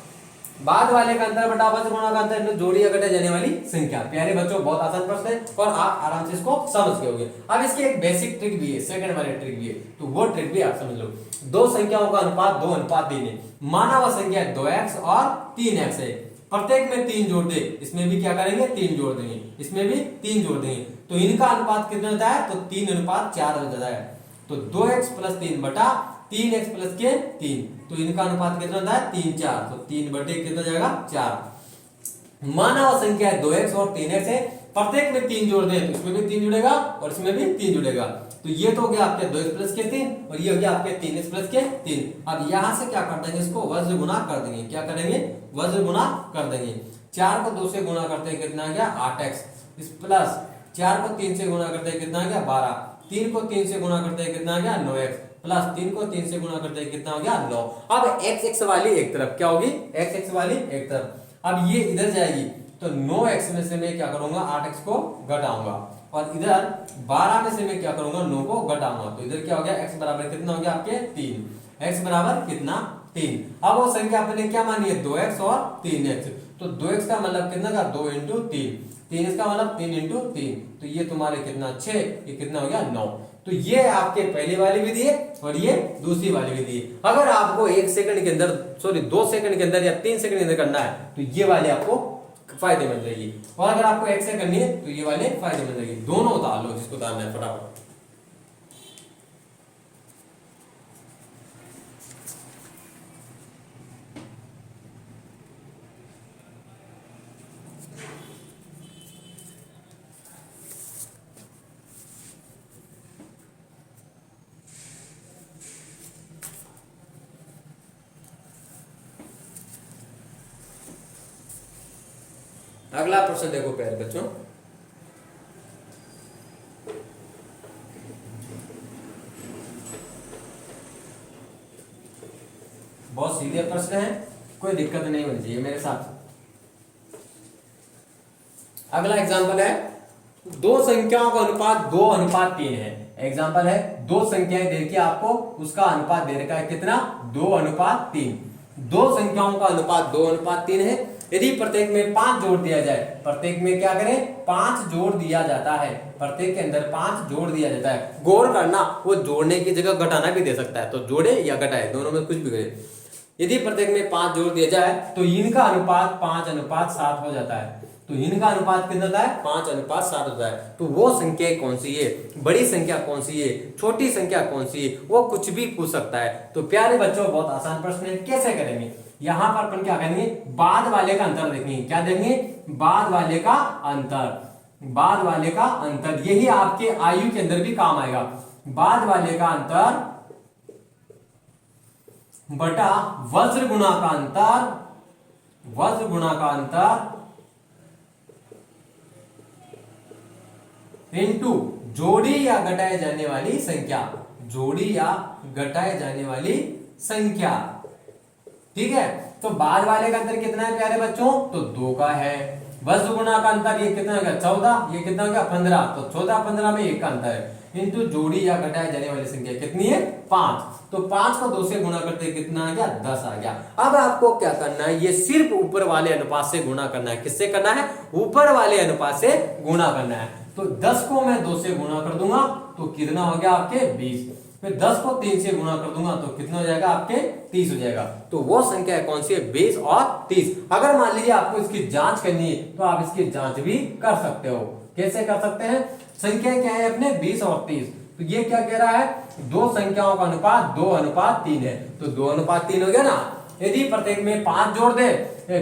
बाद वाले का अंतर बटा वज्र गुणा का अंतर इनटू जोड़ी या घटाए जाने वाली संख्या। प्यारे बच्चों, बहुत आसान प्रश्न है और आप आराम से इसको समझ गए होंगे। अब इसकी एक बेसिक ट्रिक भी है, सेकंड वाली ट्रिक भी है, तो वो ट्रिक भी आप समझ लो। दो संख्याओं का अनुपात 2:3 है, माना हुआ संख्या 2x और 3x है, प्रत्येक में 3 जोड़ दे, इसमें भी क्या करेंगे 3 जोड़ देंगे, इसमें भी 3 जोड़ देंगे, तो इनका अनुपात कितना होता है, तो 3:4 हो जाता है। तो 2x + 3 बटा 3x + के 3, तो इनका अनुपात कितना होता है 3 4, तो 3 बटे कितना जाएगा 4। माना हुआ संख्या 2x और 3x है, प्रत्येक में 3 जोड़ दें तो इसमें भी 3 जुड़ेगा और इसमें भी 3 जुड़ेगा, तो ये तो हो गया आपके 2x + के 3 और ये हो गया आपके 3x + के 3। अब यहां से क्या कर देंगे, इसको वज्र गुणा कर देंगे, क्या करेंगे वज्र गुणा कर देंगे। 4 को 2 से गुणा करते हैं कितना आ गया 8x, इस प्लस 4 को 3 से गुणा करते हैं कितना आ गया 12, 3 को 3 से गुणा करते हैं कितना आ गया 9x, प्लस 3 को 3 से गुणा करते हैं कितना हो गया 9। अब x वाली एक तरफ क्या होगी, x वाली एक तरफ, अब ये इधर जाएगी तो 9x में से मैं क्या करूंगा 8x को घटाऊंगा, और इधर 12 में से मैं क्या करूंगा 9 को घटाऊंगा, तो इधर क्या हो गया x बराबर कितना हो गया आपके 3, x बराबर कितना 3। अब वो संख्या अपने क्या मानी है 2x और 3x, तो 2x का मतलब कितना का 2 × 3, 3x का मतलब 3 × 3, तो ये तुम्हारे कितना 6, ये कितना हो गया 9। तो ये आपके पहली वाली विधि है और ये दूसरी वाली विधि है। अगर आपको 1 सेकंड के अंदर, सॉरी 2 सेकंड के अंदर या 3 सेकंड के अंदर करना है तो ये वाली आपको फायदेमंद रहेगी, और अगर आपको 1 से करनी है तो ये वाले फायदेमंद रहेगी। दोनों उतार लो जिसको उतारना है फटाफट। अगला प्रश्न देखो प्यारे बच्चों, बहुत सीधे प्रश्न है, कोई दिक्कत नहीं होनी चाहिए मेरे साथ। अगला एग्जांपल है, दो संख्याओं का अनुपात 2:3 है। एग्जांपल है, दो संख्याएं दे के आपको उसका अनुपात दे रखा है कितना 2:3। दो संख्याओं का अनुपात 2:3 है, यदि प्रत्येक में 5 जोड़ दिया जाए, प्रत्येक में क्या करें 5 जोड़ दिया जाता है, प्रत्येक के अंदर 5 जोड़ दिया जाता है। गौर करना, वो जोड़ने की जगह घटाना भी दे सकता है, तो जोड़े या घटाए दोनों में कुछ भी करे। यदि प्रत्येक में 5 जोड़ दिया जाए तो इनका अनुपात 5:7 हो जाता है, तो इनका अनुपात कितना होता है 5:7 होता है। तो वो संख्या कौन सी है, बड़ी संख्या कौन सी है, छोटी संख्या कौन सी है, वो कुछ भी पूछ सकता है। तो प्यारे बच्चों, बहुत आसान प्रश्न है, कैसे करेंगे यहां पर अपन क्या करेंगे, बाद वाले का अंतर देखेंगे। क्या देखेंगे, बाद वाले का अंतर। बाद वाले का अंतर यही आपके आयु के अंदर भी काम आएगा। बाद वाले का अंतर बटा वज्र गुणा का अंतर, वज्र गुणा का अंतर इनटू जोड़ी या घटाए जाने वाली संख्या, जोड़ी या घटाए जाने वाली संख्या। ठीक है, तो बाद वाले का अंतर कितना है प्यारे बच्चों, तो 2 का है। वज्र गुणा का अंतर ये कितना हो गया 14, ये कितना हो गया 15, तो 14 15 में 1 का अंतर है। इनटू जोड़ी या घटाए जाने वाली संख्या कितनी है 5, तो 5 को 2 से गुणा करते कितना आ गया 10 आ गया। अब आपको क्या करना है, ये सिर्फ ऊपर वाले अनुपात से गुणा करना है। किससे करना है, ऊपर वाले अनुपात से गुणा करना है। तो 10 को मैं 2 से गुणा कर दूंगा तो कितना हो गया आपके 20, फिर 10 को 3 से गुणा कर दूंगा तो कितना हो जाएगा आपके 30 हो जाएगा। तो वो संख्या है कौन सी है, 20 और 30। अगर मान लीजिए आपको इसकी जांच करनी है तो आप इसकी जांच भी कर सकते हो। कैसे कर सकते हैं, संख्या क्या है अपने 20 और 30, तो ये क्या कह रहा है, दो संख्याओं का अनुपात 2:3 है, तो 2:3 हो गया ना। यदि प्रत्येक में 5 जोड़ दे,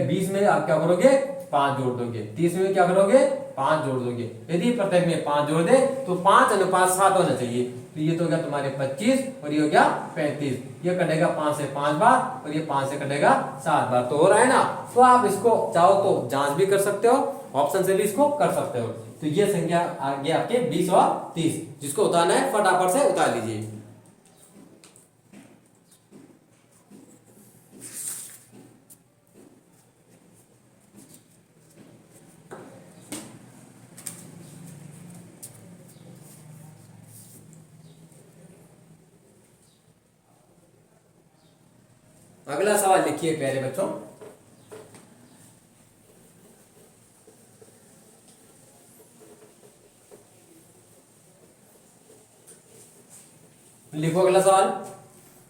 20 में आप क्या करोगे 5 जोड़ दोगे, 30 में क्या करोगे 5 जोड़ दोगे। यदि प्रत्येक में 5 जोड़ दे तो 5:7 होना चाहिए। तो ये तो हो गया तुम्हारे 25 और ये हो गया 35, ये कटेगा 5 से 5 बार और ये 5 से कटेगा 7 बार, तो हो रहा है ना। तो आप इसको चाहो तो जांच भी कर सकते हो, ऑप्शन से भी इसको कर सकते हो। तो ये संख्या आ गया आपके 20 और 30, जिसको उतारना है फटाफट से उतार लीजिए। अगला सवाल लिखिए प्यारे बच्चों, लिखो अगला सवाल।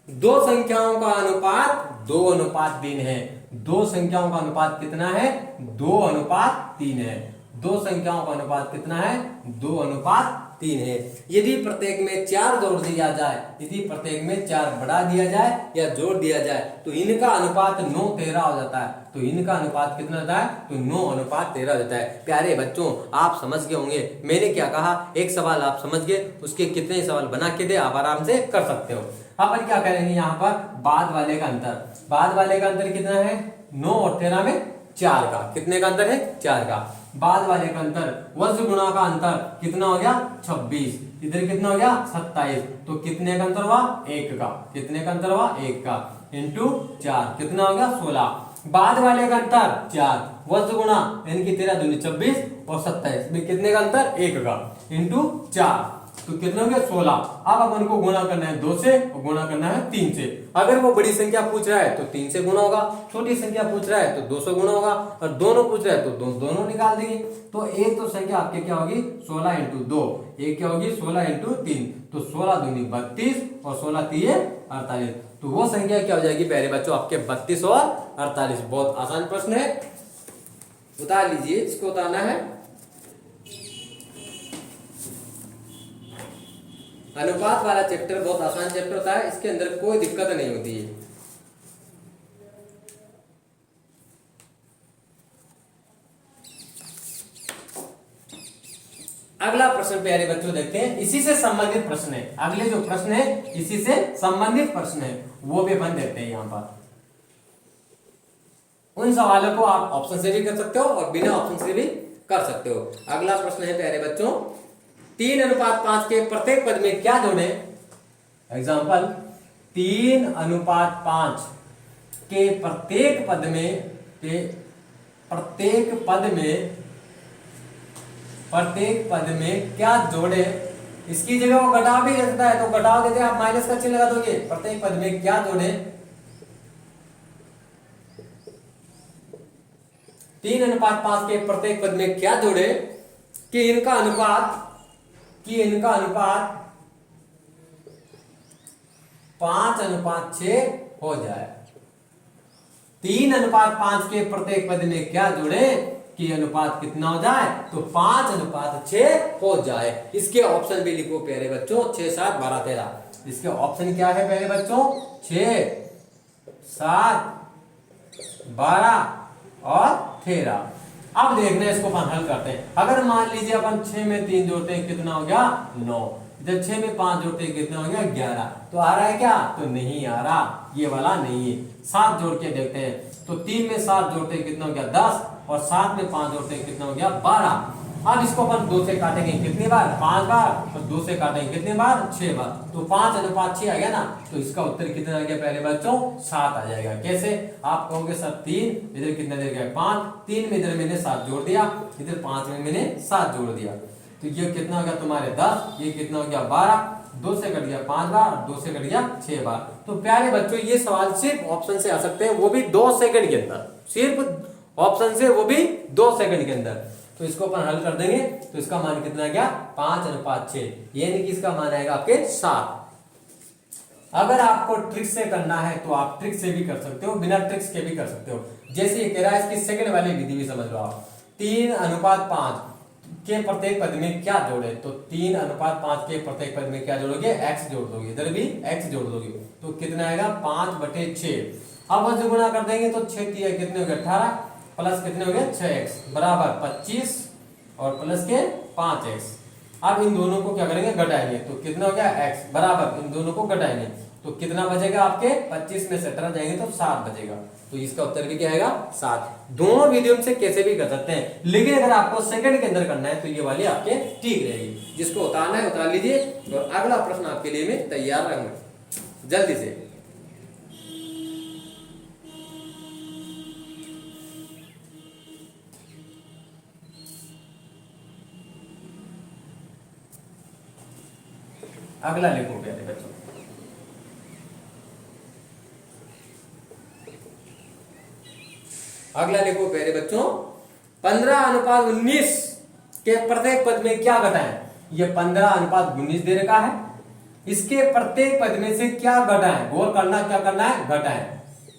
दो संख्याओं का अनुपात 2:3 है। दो संख्याओं का अनुपात कितना है 2:3 है। दो संख्याओं का अनुपात कितना है 2:3 है। यदि प्रत्येक में 4 जोड़ दिया जाए, यदि प्रत्येक में 4 बढ़ा दिया जाए या जोड़ दिया जाए तो इनका अनुपात 9:13 हो जाता है। तो इनका अनुपात कितना होता है, तो 9:13 हो जाता है। प्यारे बच्चों आप समझ गए होंगे मैंने क्या कहा, एक सवाल आप समझ गए, उसके कितने सवाल बना के दे आप आराम से कर सकते हो। अपन क्या करेंगे यहाँ पर बाद वाले का अंतर, बाद वाले का अंतर कितना है 9 और 13 में 4 का, कितने का अंतर है 4 का। बाद वाले का अंतर वज्र गुणा का अंतर कितना हो गया 26, इधर कितना हो गया 27, तो कितने का अंतर हुआ 1 का, कितने का अंतर हुआ 1 का, इंटू 4 कितना हो गया 16। बाद वाले का अंतर 4, वज्र गुणा यानी कि 13 दूनी 26 और 27 में कितने का अंतर 1 का, इंटू 4 तो कितना हो गया 16। अब अपन को गुणा करना है 2 से और गुणा करना है 3 से। अगर वो बड़ी संख्या पूछ रहा है तो 3 से गुणा होगा, छोटी संख्या पूछ रहा है तो 2 से गुणा होगा, और दोनों पूछ रहा है तो दोनों निकाल देंगे। तो एक तो संख्या आपके क्या होगी 16 × 2, एक क्या होगी 16 × 3, तो 16 दूनी 32 और 16 3 48, तो वो संख्या क्या हो जाएगी प्यारे बच्चों आपके 32 और 48। बहुत आसान प्रश्न है, उतार लीजिए, इसको उतारना है। अनुपात वाला चैप्टर बहुत आसान चैप्टर होता है, इसके अंदर कोई दिक्कत नहीं होती है। अगला प्रश्न प्यारे बच्चों देखते हैं, इसी से संबंधित प्रश्न है। अगले जो प्रश्न है इसी से संबंधित प्रश्न है, वो भी अपन देखते हैं यहाँ पर। उन सवालों को आप ऑप्शन से भी कर सकते हो और बिना ऑप्शन से भी कर सकते हो। अगला प्रश्न है प्यारे बच्चों, 3:5 के प्रत्येक पद में क्या जोड़े। एग्जाम्पल 3:5 के प्रत्येक पद में प्रत्येक पद में क्या जोड़े। इसकी जगह वो घटाव भी देता है तो घटाव देते आप माइनस का चिन्ह लगा दोगे। प्रत्येक पद में क्या जोड़े, 3:5 के प्रत्येक पद में क्या जोड़े कि इनका अनुपात 5:6 हो जाए। 3:5 के प्रत्येक पद में क्या जोड़े कि अनुपात कितना हो जाए, तो 5:6 हो जाए। इसके ऑप्शन भी लिखो प्यारे बच्चों, 6 7 12 13। इसके ऑप्शन क्या है प्यारे बच्चों, 6 7 12 और 13। अब देखना इसको अपन हल करते हैं। अगर मान लीजिए अपन 6 में 3 जोड़ते हैं कितना हो गया 9, जब 6 में 5 जोड़ते हैं कितना हो गया 11। तो आ रहा है क्या? तो नहीं आ रहा, ये वाला नहीं है। 7 जोड़ के देखते हैं, तो 3 में 7 जोड़ते हैं कितना हो गया 10, और 7 में 5 जोड़ते हैं कितना हो गया 12। अब इसको अपन 2 से काटेंगे कितनी बार? 5 बार, और 2 से काटेंगे कितनी बार? 6 बार। तो 5:6 आ गया ना, तो इसका उत्तर कितना आ गया प्यारे बच्चों? 7 आ जाएगा। कैसे? आप कहोगे सर 3, इधर कितना दे गया 5, 3 में इधर मैंने 7 जोड़ दिया, इधर 5 में मैंने 7 जोड़ दिया, तो ये कितना हो गया तुम्हारे 10, ये कितना हो गया 12, 2 से कट गया 5 बार, 2 से कट गया 6 बार। तो प्यारे बच्चों ये सवाल सिर्फ ऑप्शन से आ सकते हैं, वो भी 2 सेकंड के अंदर, सिर्फ ऑप्शन से, वो भी 2 सेकंड के अंदर। तो इसको अपन हल कर देंगे, तो इसका मान कितना आ गया 5:6, यानी कि इसका मान आएगा आपके 7। अगर आपको ट्रिक से करना है तो आप ट्रिक से भी कर सकते हो, बिना ट्रिक्स के भी कर सकते हो। जैसे ये कह रहा है, इसकी सेकंड वाली विधि भी समझ लो आप। 3:5 के प्रत्येक पद में क्या जोड़े? तो 3:5 के प्रत्येक पद में क्या जोड़ोगे? x जोड़ दोगे, इधर भी x जोड़ दोगे, तो कितना आएगा 5/6। अब वह गुणा कर देंगे तो 6 कितने हो गए 18, प्लस कितने हो गए 6x बराबर 25, और प्लस के 5x। अब इन दोनों को क्या करेंगे? घटाएंगे, तो कितना हो गया x बराबर, इन दोनों को घटाएंगे तो कितना बचेगा आपके? 25 में से 18 जाएंगे तो 7 बचेगा। तो इसका उत्तर भी क्या आएगा 7। दोनों विधियों से कैसे भी कर सकते हैं, लेकिन अगर आपको सेकंड के अंदर करना है तो ये वाली आपके ठीक रहेगी। जिसको उतारना है उतार लीजिए, और अगला प्रश्न आपके लिए मैं तैयार रहूंगा जल्दी से। अगला लिखो प्यारे बच्चों, अगला लिखो प्यारे बच्चों, 15:19 के प्रत्येक पद में क्या घटाएं? ये 15:19 दे रखा है, इसके प्रत्येक पद में से क्या घटाएं? गौर करना, क्या करना है? घटाएं।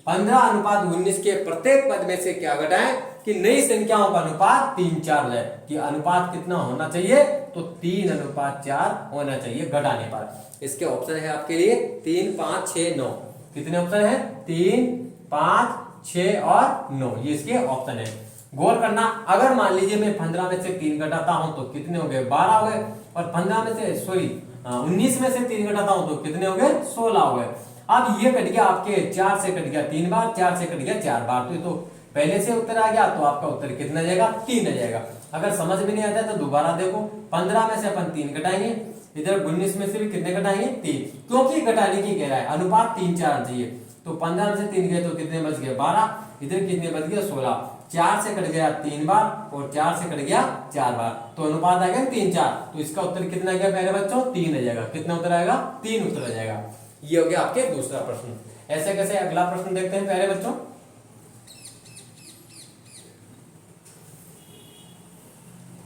15:19 के प्रत्येक पद में से क्या घटाएं कि नई संख्याओं का अनुपात 3:4 है। कि अनुपात कितना होना चाहिए? तो 3:4 होना चाहिए घटाने पर। इसके ऑप्शन है आपके लिए 3, 5, 6, 9। कितने ऑप्शन है? 3, 5, 6 और 9, ये इसके ऑप्शन है। गौर करना, अगर मान लीजिए मैं 15 में से 3 घटाता हूं तो कितने हो गए? 12 हो गए, और 15 में से 19 में से 3 घटाता हूं तो कितने हो गए? 16 हो गए। अब ये कट गया आपके 4 से कट गया 3 बार, 4 से कट गया 4 बार, तो ये तो पहले से उत्तर आ गया, तो आपका उत्तर कितना आ जाएगा? 3 आ जाएगा। अगर समझ में नहीं आता तो दोबारा देखो, 15 में से अपन 3 घटाएंगे, इधर 19 में से भी कितने घटाएंगे? 3, क्योंकि घटाने की कह रहा है, अनुपात 3:4 चाहिए। तो 15 में से 3 गए तो कितने बच गए? 12, इधर कितने बच गए? 16। 4 से कट गया 3 बार, और 4 से कट गया 4 बार, तो अनुपात आ गया 3:4। तो इसका उत्तर कितना आ गया प्यारे बच्चों? 3 आ जाएगा। कितना उत्तर आएगा? 3 उत्तर आ जाएगा। ये हो गया आपके दूसरा प्रश्न। ऐसे कैसे? अगला प्रश्न देखते हैं प्यारे बच्चों।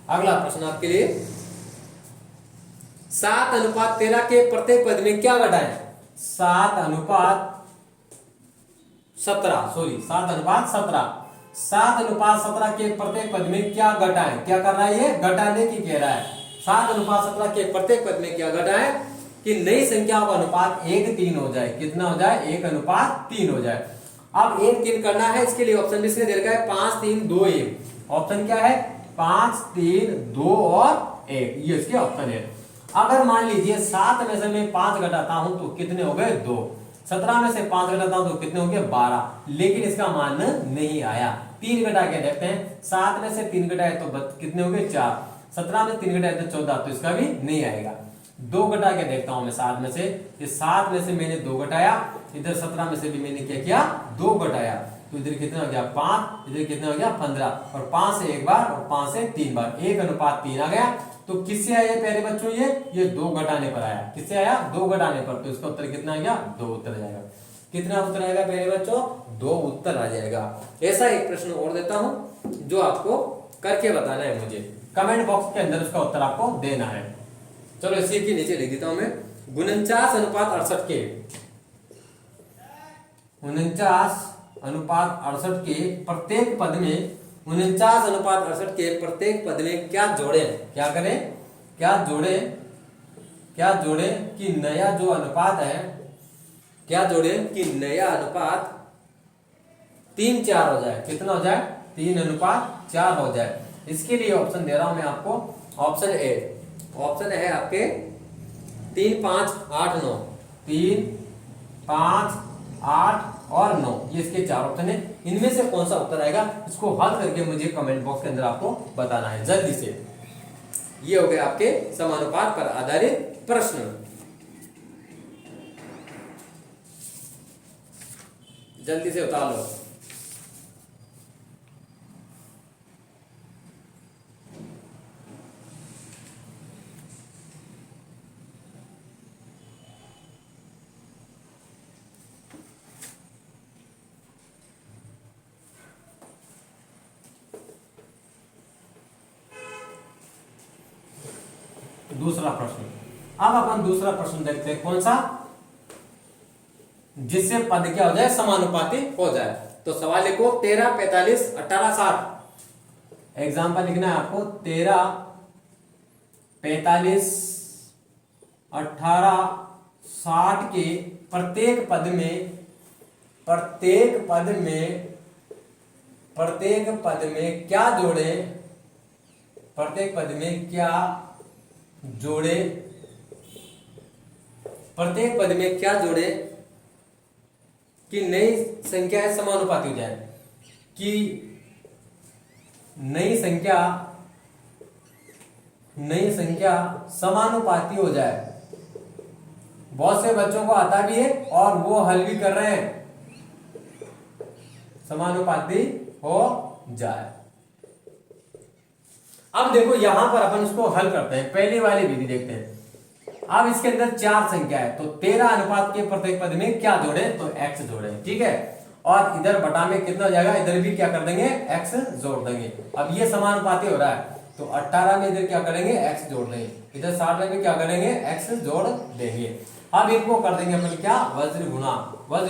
अगला प्रश्न आपके लिए, 7:13 के प्रत्येक पद में क्या घटाएं? 7:17 के प्रत्येक पद में क्या घटाएं? क्या कर रहा है ये? घटाने की कह रहा है। 7:17 के प्रत्येक पद में क्या घटाएं कि नई संख्याओं का अनुपात 1:3 हो जाए। कितना हो जाए? 1:3 हो जाए। अब 1:3 करना है, इसके लिए ऑप्शन भी इसने दे रखा है 5, 3, 2, 1। ऑप्शन क्या है? 5, 3, 2 और 1, ये इसके ऑप्शन है। अगर मान लीजिए 7 में से मैं 5 घटाता हूं तो कितने हो गए? 2। 17 में से 5 घटाता हूं तो कितने हो गए? 12, लेकिन इसका मान नहीं आया। 3 घटा के देखते हैं, 7 में से 3 घटाए तो कितने हो गए? 4। 17 में 3 घटाए तो 14, तो इसका भी नहीं आएगा। 2 घटा के देखता हूं मैं 7 में से, ये 7 में से मैंने 2 घटाया, इधर 17 में से भी मैंने क्या किया? 2 घटाया, तो इधर कितना हो गया? 5, इधर कितना हो गया? 15, और 5 से 1 बार और 5 से 3 बार, 1:3 आ गया। तो किससे आया प्यारे बच्चों? ये 2 घटाने पर आया। किससे आया? 2 घटाने पर, तो इसका उत्तर कितना आ गया? 2 उत्तर आ जाएगा। कितना उत्तर आएगा प्यारे बच्चों? 2 उत्तर आ जाएगा। ऐसा एक प्रश्न और देता हूं जो आपको करके बताना है, मुझे कमेंट बॉक्स के अंदर उसका उत्तर आपको देना है। चलो इसी के नीचे लिख देता हूं मैं, 49:68 के 49:68 के प्रत्येक पद में 49:68 के प्रत्येक पद में क्या जोड़े? क्या करें? क्या जोड़े कि नया जो अनुपात है, क्या जोड़े कि नया अनुपात 3 4 हो जाए, कितना हो जाए 3:4 हो जाए। इसके लिए ऑप्शन दे रहा हूं मैं आपको, ऑप्शन ए, ऑप्शन है आपके 3 5 8 9, 3 5 8 और 9, ये इसके 4 ऑप्शन है। इनमें से कौन सा उत्तर आएगा, इसको हल करके मुझे कमेंट बॉक्स के अंदर आपको बताना है जल्दी से। ये हो गए आपके समानुपात पर आधारित प्रश्न। जल्दी से उतार लो। दूसरा प्रश्न, अब अपन दूसरा प्रश्न देखते हैं, कौन सा, जिससे पद क्या हो जाए समानुपाती हो जाए। तो सवाल लिखो 13 45 18 60। एग्जाम्पल लिखना है आपको 13 45 18 60 के प्रत्येक पद में, प्रत्येक पद में, प्रत्येक पद में क्या जोड़े, प्रत्येक पद में क्या जोड़े, प्रत्येक पद में क्या जोड़े कि नई संख्या समानुपाती हो जाए, कि नई संख्या समानुपाती हो जाए। बहुत से बच्चों को आता भी है और वो हल भी कर रहे हैं, समानुपाती हो जाए। अब देखो यहां पर अपन इसको हल करते हैं, पहली वाली विधि देखते हैं। अब इसके अंदर 4 संख्या है, तो 13 अनुपात के प्रत्येक पद में क्या जोड़े, तो x जोड़े, ठीक है। और इधर बटा में कितना हो जाएगा, इधर भी क्या कर देंगे, x जोड़ देंगे। अब ये समानुपाती हो रहा है, तो 18 में इधर क्या करेंगे, x जोड़ देंगे, इधर 60 में भी क्या करेंगे, x जोड़ देंगे। अब इनको कर देंगे अपन क्या, वज्र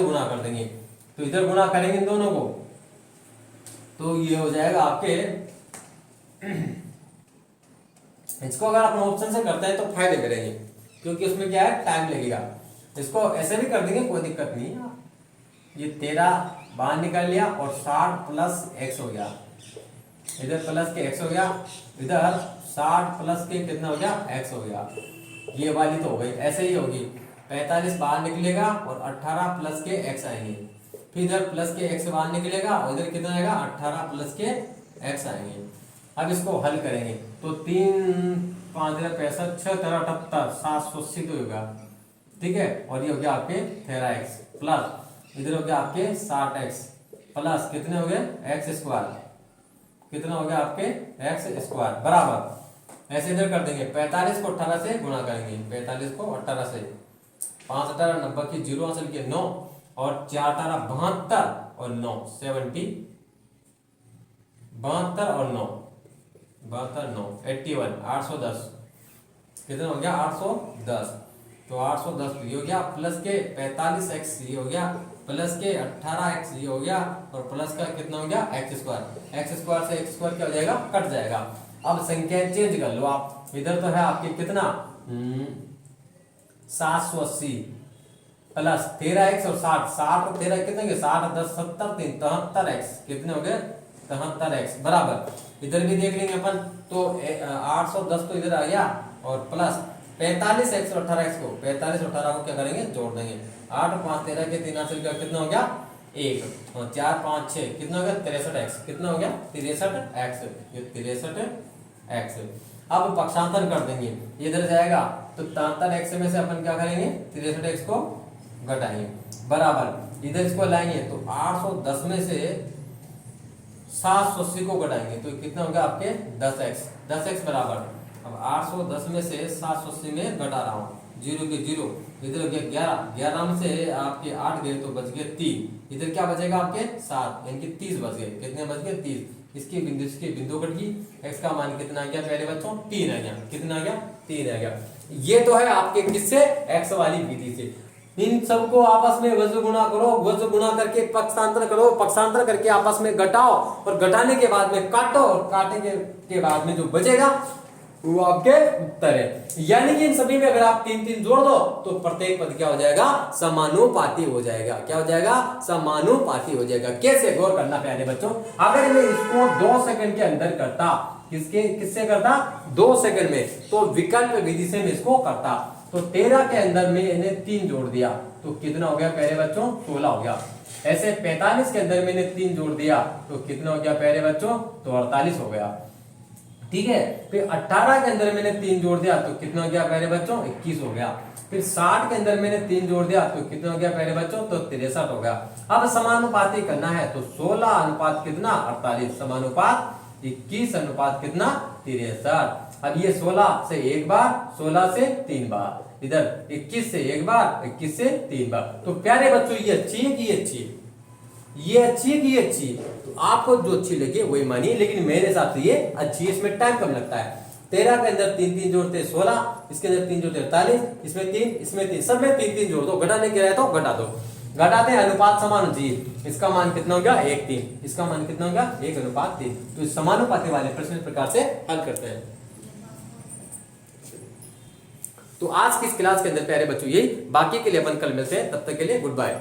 गुणा कर देंगे। तो इधर गुणा करेंगे इन दोनों को, तो ये हो जाएगा आपके इसको अगर अपन ऑप्शन से करते हैं तो फायदे करेंगे, क्योंकि उसमें क्या है, टाइम लगेगा। इसको ऐसे भी कर देंगे, कोई दिक्कत नहीं है। ये 13 बाहर निकाल लिया और 60 प्लस x हो गया, इधर प्लस के x हो गया, इधर 60 प्लस के कितना हो गया, x हो गया। ये वाली तो हो गई, ऐसे ही होगी। 45 बाहर निकलेगा और 18 प्लस के x आएंगे, फिर इधर प्लस के x बाहर निकलेगा और इधर कितना आएगा, 18 प्लस के x आएंगे। अब इसको हल करेंगे तो 3 5 65 6 13 78 780 तो होगा, ठीक है। और ये हो गया आपके 13x प्लस इधर हो गया आपके 60x प्लस कितने हो गए, x स्क्वायर, कितना हो गया आपके x स्क्वायर बराबर। ऐसे इधर कर देंगे, 45 को 18 से गुणा करेंगे, 45 को 18 से, 5 18 90 की 0 हासिल किए 9 और 4 18 72 और 9 70, 72 और 9 72 9 81 810, कितना हो गया 810। तो 810 ये हो गया प्लस के 45x ये हो गया प्लस के 18x ये हो गया और प्लस का कितना हो गया x स्क्वायर, x स्क्वायर से x स्क्वायर क्या हो जाएगा, कट जाएगा। अब संख्या चेंज कर लो आप, इधर तो है आपके कितना 780 प्लस 13x और 60 60 और 13 कितने 60 10 70 3 73x, कितने हो गए 73x बराबर। इधर भी देख लेंगे अपन, तो 810 तो इधर आ गया और प्लस 45x और 18x को, 45 और 18 को क्या करेंगे, जोड़ देंगे। 8 5 13 के 3 हासिल कर कितना हो गया 1 और 4 5 6 कितना हो गया 63x, कितना हो गया 63x, ये 63x। अब पक्षांतर कर देंगे, इधर जाएगा तो 73x में से अपन क्या करेंगे 63x को घटाएंगे बराबर, इधर इसको लाएंगे तो 810 में से 780 को घटाएंगे तो कितना होगा आपके 10x बराबर। अब 810 में से 780 में घटा रहा हूँ, 0 के 0, इधर हो गया 11 में से आपके 8 गए तो बच गए 3, इधर क्या बचेगा आपके 7, यानी कि 30 बच गए, कितने बच गए 30। इसकी बिंदु कट गई, x का मान कितना आ गया पहले बच्चों 3 आ गया, कितना आ गया 3 आ गया। ये तो है आपके किससे, x वाली विधि से। इन सबको आपस में वज्र गुणा करो, वज्र गुणा करके पक्षांतर करो, पक्षांतर करके आपस में घटाओ और घटाने के बाद में काटो और काटने के बाद में जो बचेगा वो आपके उत्तर है। यानी कि इन सभी में अगर आप 3-3 जोड़ दो तो प्रत्येक पद क्या हो जाएगा, समानुपाती हो जाएगा। क्या हो जाएगा, समानुपाती हो जाएगा। कैसे, गौर करना प्यारे बच्चों। अगर मैं इसको 2 सेकंड के अंदर करता, किससे करता, 2 सेकंड में, तो विकल्प विधि से मैं इसको करता, तो 13 के अंदर मैंने 3 जोड़ दिया तो कितना हो गया प्यारे बच्चों, 16 हो गया। ऐसे 45 के अंदर मैंने 3 जोड़ दिया तो कितना हो गया प्यारे बच्चों, तो 48 हो गया। ठीक है, फिर 18 के अंदर मैंने 3 जोड़ दिया तो कितना हो गया प्यारे बच्चों, 21 हो गया। फिर 60 के अंदर मैंने 3 जोड़ दिया तो कितना हो गया प्यारे बच्चों, तो 63 हो गया। अब समानुपाती करना है तो 16 अनुपात कितना, 48, समानुपात 21 अनुपात कितना, 63। अब ये 16 से एक बार, 16 से 3 बार, इधर 21 से एक बार, 21 से 3 बार। तो प्यारे बच्चों ये अच्छी है कि ये अच्छी है, ये अच्छी है कि ये अच्छी है, तो आपको जो अच्छी लगे वही मानिए, लेकिन मेरे हिसाब से ये अच्छी है, इसमें टाइम कम लगता है। 13 के अंदर 3-3 जोड़ते 16, इसके अंदर 3 जोड़ते 48, इसमें 3, इसमें 3, सब में 3-3 जोड़ दो, घटाने के रहे तो घटा दो, घटाते हैं अनुपात समान जी। इसका मान कितना हो गया, 1-3, इसका मान कितना हो गया, 1:3। तो इस समानुपाती वाले प्रश्न इस प्रकार से हल करते हैं। तो आज की इस क्लास के अंदर प्यारे बच्चों यही, बाकी के लिए अपन कल मिलते हैं, तब तक के लिए गुड बाय।